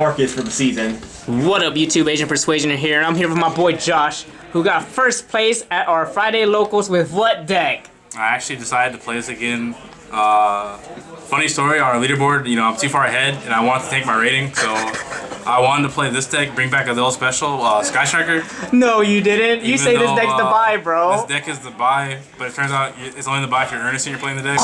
Marcus for the season. What up, YouTube? Asian Persuasion here, and I'm here with my boy Josh, who got first place at our Friday locals with what deck? I actually decided to play this again. Funny story, our leaderboard, I'm too far ahead, and I wanted to take my rating, so I wanted to play this deck, bring back a little special, Sky Striker. No, you didn't. You say this deck's the buy, bro. This deck is the buy, but it turns out it's only the buy if you're earnest and you're playing the deck.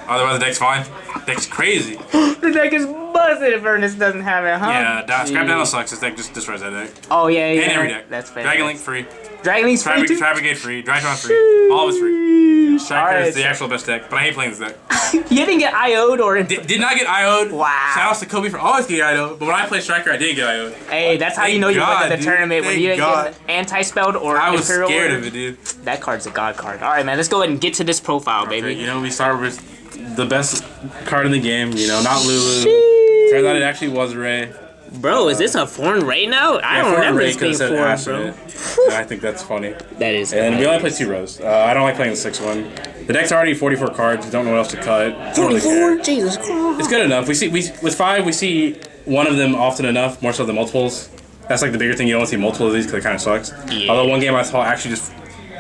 Otherwise, the deck's fine. The deck's crazy. The deck is busted if Ernest doesn't have it, huh? Yeah, Scrap Dino sucks. This deck just destroys that deck. Oh, yeah. And every deck. That's fair. Dragon Link free. Dragon Link's free, too? Tri-Brigade free. Drytron free. All of it's free. Striker is the actual best deck, but I hate playing this deck. You didn't get IO'd or... Did not get IO'd. Wow. Shoutouts to Kobe for always getting IO'd, but when I play Striker, I didn't get IO'd. Hey, that's how you know you're winning the tournament, when you didn't get anti-spelled or I was Imperial scared order. of it, dude. That card's a god card. Alright, man, let's go ahead and get to this profile, baby. Okay, we start with the best card in the game, not Lulu. Turns out it actually was Ray. Bro, is this a foreign Ray now? I don't remember this being foreign, bro. I think that's funny. That is. And we only play 2 rows. I don't like playing the 6th one. The deck's already 44 cards. Don't know what else to cut. 44? Really Jesus Christ. It's good enough. With 5, we see one of them often enough, more so than multiples. That's like the bigger thing. You don't see multiple of these because it kind of sucks. Yeah. Although one game I saw actually just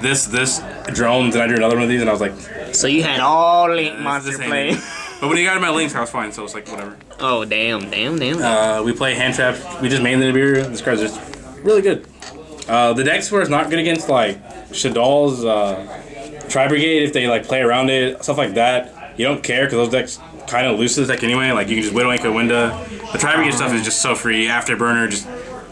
this drones, and I drew another one of these, and I was like... So you had all Link monster play. But when you got in my links, I was fine, so it's like, whatever. Oh, damn. We play hand trap. We just mainly Nibiru. This card's just really good. The deck score is not good against, like, Shadal's Tri-Brigade if they, like, play around it, stuff like that. You don't care, because those decks kind of lose this deck anyway. Like, you can just Widow Anchor Winda. The Tri-Brigade stuff is just so free. Afterburner, just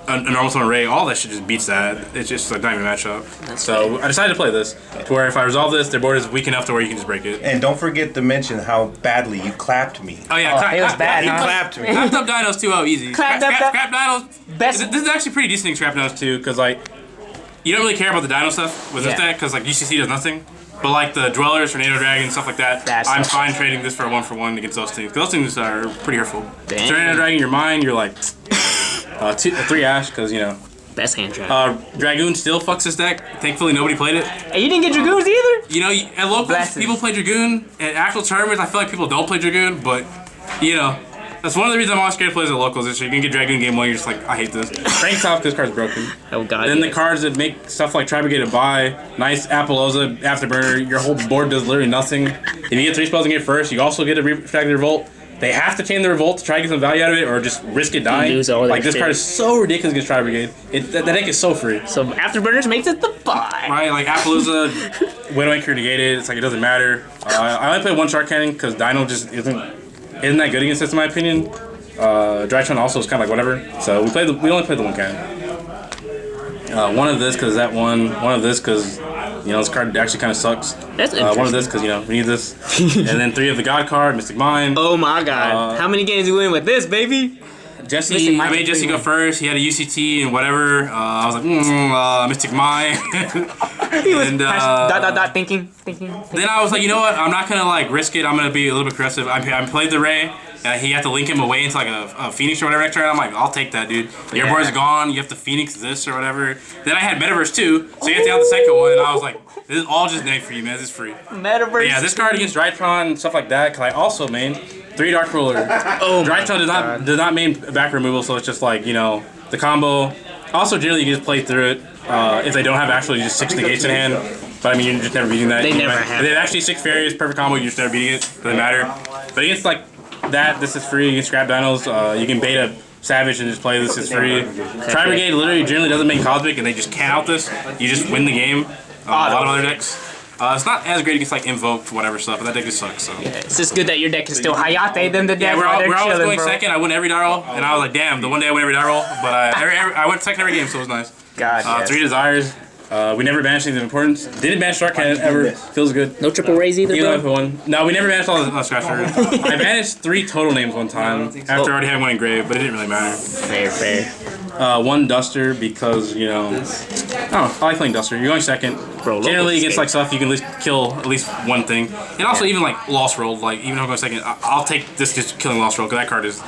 a normal summon Ray, all that shit just beats that. It's just like not even a matchup. So I decided to play this to where if I resolve this, their board is weak enough to where you can just break it. And don't forget to mention how badly you clapped me. Oh yeah, it was bad. You clapped me. Clapped up dinos 2-0 easy. Scrap dinos. Best. This is actually pretty decent in scrap dinos too, because like you don't really care about the dino stuff with this deck, because like UCC does nothing. But like the Dwellers, Tornado Dragon, stuff like that, I'm fine trading this for a 1-for-1 against those things, because those things are pretty hurtful. Tornado Dragon, your mind, you're like 3 Ash, because Best hand trap. Dragoon still fucks this deck. Thankfully, nobody played it. Hey, you didn't get Dragoons either? At locals, people play Dragoon. At actual tournaments, I feel like people don't play Dragoon, but, that's one of the reasons I'm always scared to play as at locals. Is you can get Dragoon game 1, you're just like, I hate this. Rank top, this card's broken. Oh, God. Then the cards that make stuff like Tri-Brigade a buy, nice Appaloosa, Afterburner, your whole board does literally nothing. If you get 3 spells and get first, you also get a Refracted Revolt. They have to chain the Revolt to try to get some value out of it, or just risk it dying. Like, this card is so ridiculous against Tri-Brigade. That deck is so free. So Afterburners makes it the buy. Right, like Appaloosa, Widow Anchor negated, it's like it doesn't matter. I only play 1 Shark Cannon because Dino just isn't that good against this in my opinion. Drytron also is kind of like whatever. So we only played the 1 cannon. One of this because that one of this because this card actually kind of sucks. That's interesting. One of this because we need this, and then 3 of the God card, Mystic Mind. Oh my God! How many games you win with this, baby? I made Jesse go first. He had a UCT and whatever. I was like, Mystic Mind. He was thinking. Then I was like, you know what? I'm not gonna like risk it. I'm gonna be a little bit aggressive. I played the Ray. He had to link him away into like a Phoenix or whatever next turn. I'm like, I'll take that, dude. Your board's gone. You have to Phoenix this or whatever. Then I had Metaverse too, so you have to take out the second one. And I was like, this is all just neg for you, man. This is free. Metaverse. But yeah, this card against Drytron and stuff like that. Cause I also main 3 Dark Ruler. Oh, Drytron does not main back removal, so it's just like the combo. Also, generally you can just play through it if they don't have actually just 6 negates in hand. But I mean, you're just never beating that. They never have. If they have actually 6 fairies, perfect combo. You're just never beating it. Doesn't matter. But against like that, this is free. You can scrap dinos. You can beta Savage and just play this. It's free. Tri-Brigade literally generally doesn't make Cosmic, and they just can't out this. You just win the game. A lot of other decks. It's not as great against like Invoke, whatever stuff, but that deck just sucks. So. Yeah, it's just good that your deck is still Hayate than the deck. Yeah, we're always going second. I win every die roll, and I was like, damn, the one day I win every die roll. But I went second every game, so it was nice. God, yes. 3 Desires. We never banished anything of importance. Didn't banish Shark Cannon ever. Feels good. No triple raise either, bro? One. No, we never banished all the scratch cards. I banished 3 total names one time after I already had 1 engraved, but it didn't really matter. Fair. 1 Duster because, I like playing Duster. You're going second. Bro, generally against like stuff, you can at least kill at least 1 thing. And also even like Lost World, like even if I'm going second, I'll take this just killing Lost World because that card is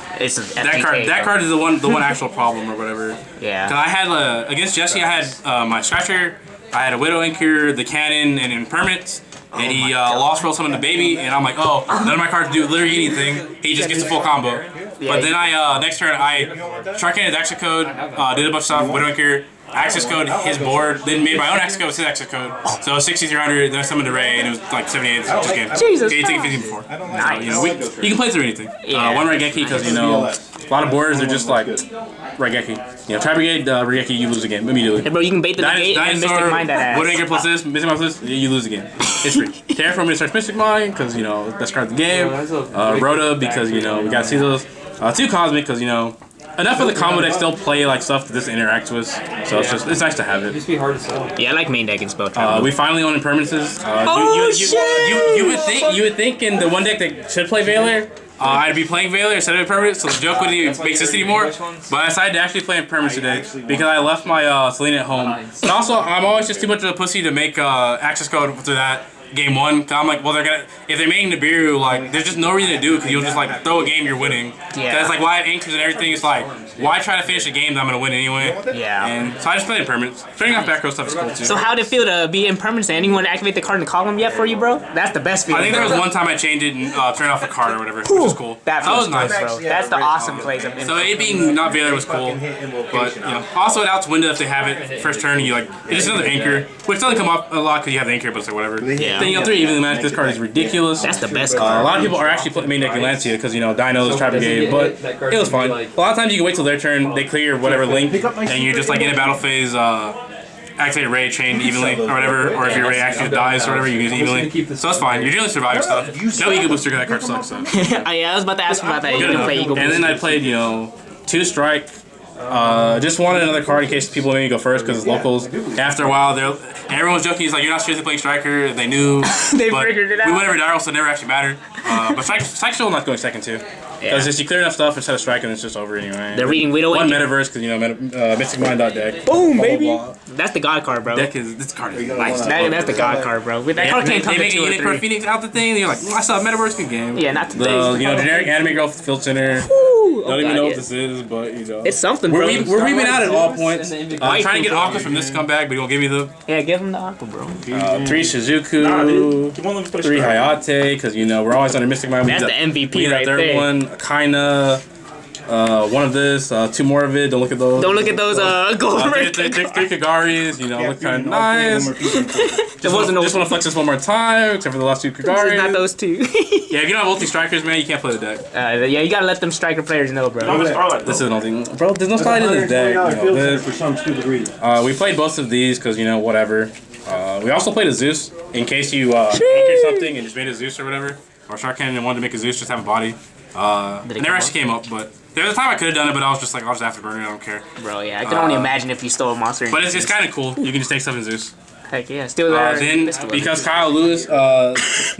that card is the one actual problem or whatever. Yeah. Because I had against Jesse, I had my Scratcher, I had a Widow Anchor, the Cannon, and Impermanent. And he Lost World summoned the baby, and I'm like, oh, none of my cards do literally anything. He just gets a full combo. But then I next turn I Sharkhanded access code, did a bunch of stuff, Widowmaker, access code his board, then made my own access code with his access code. So 6300, then I summoned a Ray, and it was like 78. Just game. Jesus. You take 15 before. Nice. You know, you can play through anything. Yeah. One Raigeki because you know a lot of boards are just like Raigeki. You know, Tri Brigade, Raigeki, you lose the game immediately. Hey, bro, you can bait the gate and Mystic Mind that ass. Widowmaker plus this, Mystic Mind plus this, you lose the game. It's free. Terraform it starts Mystic Mind because you know that's card of the game. Rhoda because you know we gotta see those. 2 Cosmic because you know. Enough of the combo deck still play like stuff that this interacts with, so it's nice to have it. Yeah, I like main deck and spell We finally own impermanences. You would think in the one deck that should play Veiler, I'd be playing Veiler instead of impermanence, so the joke wouldn't even make sense anymore. But I decided to actually play impermanence today because I left my Selena at home. And also, I'm always just too much of a pussy to make access code through that. Game 1, I'm like, well, they're gonna if they're making Nibiru, like, there's just no reason to do it because you'll just like throw a game you're winning. Yeah. That's like why I have anchors and everything. It's like, why try to finish a game that I'm gonna win anyway? Yeah. And so I just played impermanence. Turning off back row stuff is cool too. So how'd it feel to be impermanent? Anyone activate the card in the column yet for you, bro? That's the best feeling. I think there was one time I changed it and turned off a card or whatever, which is cool. That was nice, bro. That's the awesome plays of So it being not Veiler was cool, but you know, also it outs Winda if they have it first turn. You like it's just another anchor, which doesn't come up a lot because you have the anchor, but it's like whatever. Yeah. Then you go 3 evenly matched. This card is ridiculous. That's the best card. A lot of people are actually playing main decking Lancia because you know Dinos, Tri Brigade, but it was fun. A lot of times you can wait till their turn, they clear whatever link, and you're just like in a battle phase. Activate Ray chain evenly or whatever, or if your Ray actually dies or whatever, you use it evenly. So that's fine. You're generally surviving stuff. No Ego Booster because that card sucks. So. Yeah, I was about to ask you about that. You can play Eagle And then I played, you know, 2 strike. Just wanted another card in case people maybe go first because it's locals. After a while, everyone's joking. He's like, you're not seriously playing Striker. They knew. They figured it out. We went every dial, so it never actually mattered. But Strike's still not going second too. Because just you clear enough stuff instead of striking, it's just over anyway. They're reading Widow. One metaverse because you know Mystic Mind deck. Boom, baby. Blah, blah, blah. That's the God card, bro. This card is nice. That's the God card, bro. That card can't come They to make a 2 or Unicorn 3. Phoenix out the thing. And you're like, I saw a metaverse, good game. Yeah, not today. You know, generic anime girl field center. Don't even know what this is, but you know. It's something, bro. We're weaving out at all points. Trying to get Aqua from this scumbag, but he won't give me the. Yeah, give him the Aqua, bro. 3 Shizuku, 3 Hayate, because you know we're always under Mystic Mind. That's the MVP we right third there. one, Akaina, 1 of this, 2 more of it. Don't look at those. Don't look at those gold 3 Kagaris, you know, look kind of nice. Just want to flex this one more time, except for the last 2 Kagaris. Not those 2. Yeah, if you don't have ulti strikers, man, you can't play the deck. Yeah, you gotta let them striker players know, bro. This is nothing. Bro, there's no slide in this deck. You know, For some stupid reason. we played both of these because, you know, whatever. We also played a Zeus in case you anchored something and just made a Zeus or whatever. Or Shark Cannon and wanted to make a Zeus, just have a body. It never actually came up, but there was a time I could have done it, but I was just like, I'll just afterburn it, I don't care. Bro, yeah, I can only imagine if you stole a monster. But it's kind of cool. You can just take stuff in Zeus. Heck yeah, still there. Then, because Kyle Lewis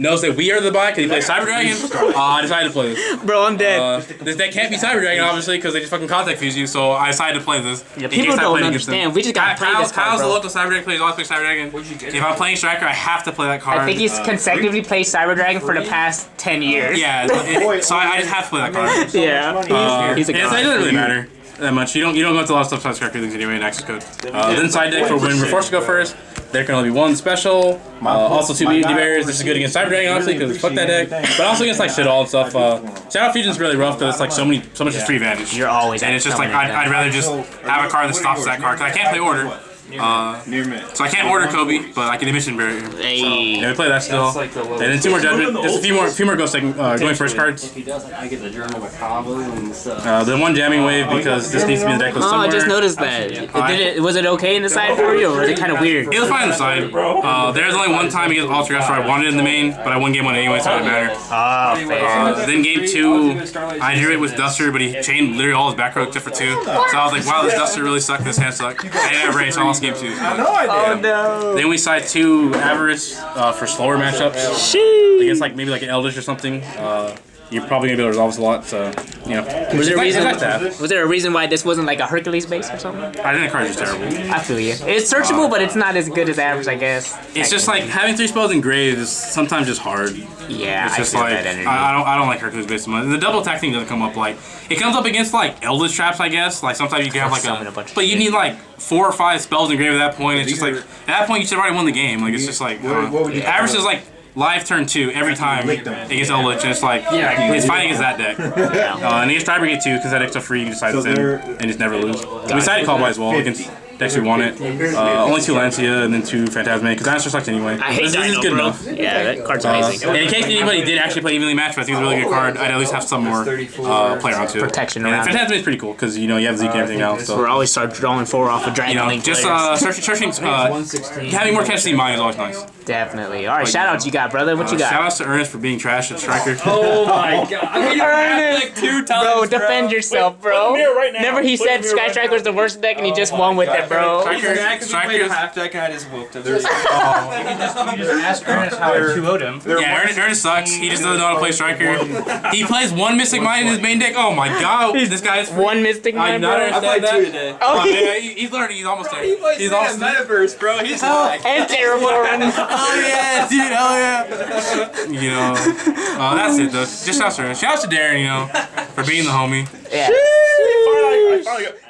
knows that we are the buy because he plays Cyber Dragon, I decided to play this. Bro, I'm dead. This deck can't be Cyber Dragon, obviously, because they just fucking contact fuse you, so I decided to play this. Yeah, people don't understand. We just gotta play this card, Kyle's the bro. local Cyber Dragon player, he's always played Cyber Dragon. If I'm playing Striker, I have to play that card. I think he's consecutively played Cyber Dragon for the past 10 years. Yeah, so I just have to play that card. Yeah. He's a It god. doesn't really matter that much. You don't go into a lot of stuff besides Striker things anyway in access code. Then side deck for when we're forced to go first. There can only be 1 special. Also 2 D-Bears. This is good against Cyber Dragon, honestly, because fuck that deck. But also against like shit all and stuff. Shoutout Fusion's really rough because it's like so much is free advantage. You're always and it's just like I'd rather just have a card that stops that card because I can't play order. So I can't order Kobe, but I can emission barrier. Hey. Yeah, we play that still. And then 2 more judgment. Just a few more ghost going first cards. If he doesn't, I get the journal with combos and stuff. Then 1 jamming wave because this needs to be in the deck list Oh, somewhere. I just noticed that. Was it okay in the side for you, or was it kind of weird? It was fine on the side. There's only 1 time against Ultra where I wanted it in the main, but I won game 1 anyway, so it didn't matter. Oh, fair. Then game 2, I drew it with Duster, but he chained literally all his back row except for 2. So I was like, wow, this Duster really sucked, this hand sucked. I didn't have range, so I lost game 2. Oh no. Then we side 2 Avarice for slower matchups. Sheesh. Against like maybe like an Eldritch or something. You're probably gonna be able to resolve this a lot, so you know. Was there a reason? It's nice to have. Was there a reason why this wasn't like a Hercules base or something? I think the card is just terrible. I feel you. It's searchable, but it's not as good as average, I guess. It's just like having 3 spells in grave is sometimes just hard. Yeah, It's I just feel like that energy. I don't like Hercules based on the double attack thing doesn't come up like it comes up against like Eldritch traps, I guess. Like sometimes you can have like Summon a bunch of but you shit. need like 4 or 5 spells in grave at that point. It's just like at that point you should have already won the game. Like it's just like average is like live turn 2 every time against Eldritch, and it's like, he's fighting against that deck. And he gets Tri Brigade too, because that deck's so free, you can decide to send and just never lose. We decided Call by as well against decks we wanted. Only 2 Lancia and then 2 Phantasme, because Dinosaur sucks anyway. I hate Dino, good bro. enough. Yeah, that card's amazing. And in case anybody did actually play evenly matched, I think it's a really good card. I'd at least have some more play around too. Protection and around. Phantasme is pretty cool, because you have Zeke and everything else. So. We're always start drawing 4 off of Dragon Link just players. searching, having more catch in mind is always nice. Definitely. All right, shoutouts you got, brother. What you got? Shoutouts to Ernest for being trash at Striker. Oh my god. I mean, Ernest, like 2 times. bro, defend yourself, bro. right now. Remember he said Sky Striker was the worst deck and he just won with it, bro. Striker half deck and I just whooped him. You just ask Ernest how I 2-0'd him. Yeah, Ernest sucks. He just doesn't know how to play Striker. He plays 1 Mystic Mind in his main deck. Oh my god, this guy is One Mystic I Mind, not bro. understand that. 2 today. Oh, Yeah, he's learning. He's almost there. He's almost there. Metaverse, bro. He's like. and Terraform. Oh yeah, dude. Oh yeah. That's it though. Just shouts to Ernest. Shouts to Darren, for being the homie. Yeah.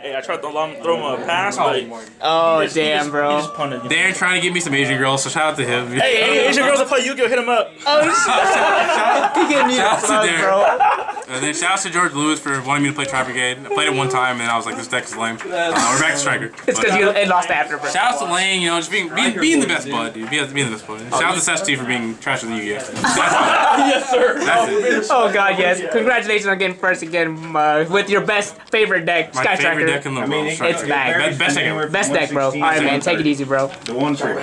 Hey, I tried to throw him a pass, but Oh, damn, he bro. just punted. Darren trying to get me some Asian girls, so shout out to him. Hey, Asian girls that play Yu-Gi-Oh! Hit him up. He getting me Shouts the to plug, Darren. bro. And then shouts to George Lewis for wanting me to play Tri Brigade. I played it 1 time, and I was like, this deck is lame. We're back to Striker. It's because you lost after, bro. Shouts to Lane, just being the best bud, dude. Being the best bud. Shout out to Sesti for being trash with Yu-Gi-Oh! Yes, sir. That's it. Oh, God, yes. Congratulations on getting first again with your best favorite deck, My Sky favorite Striker. deck in the world. It's back. Best deck ever. Best deck, bro. All right, man. Take it easy, bro. The one for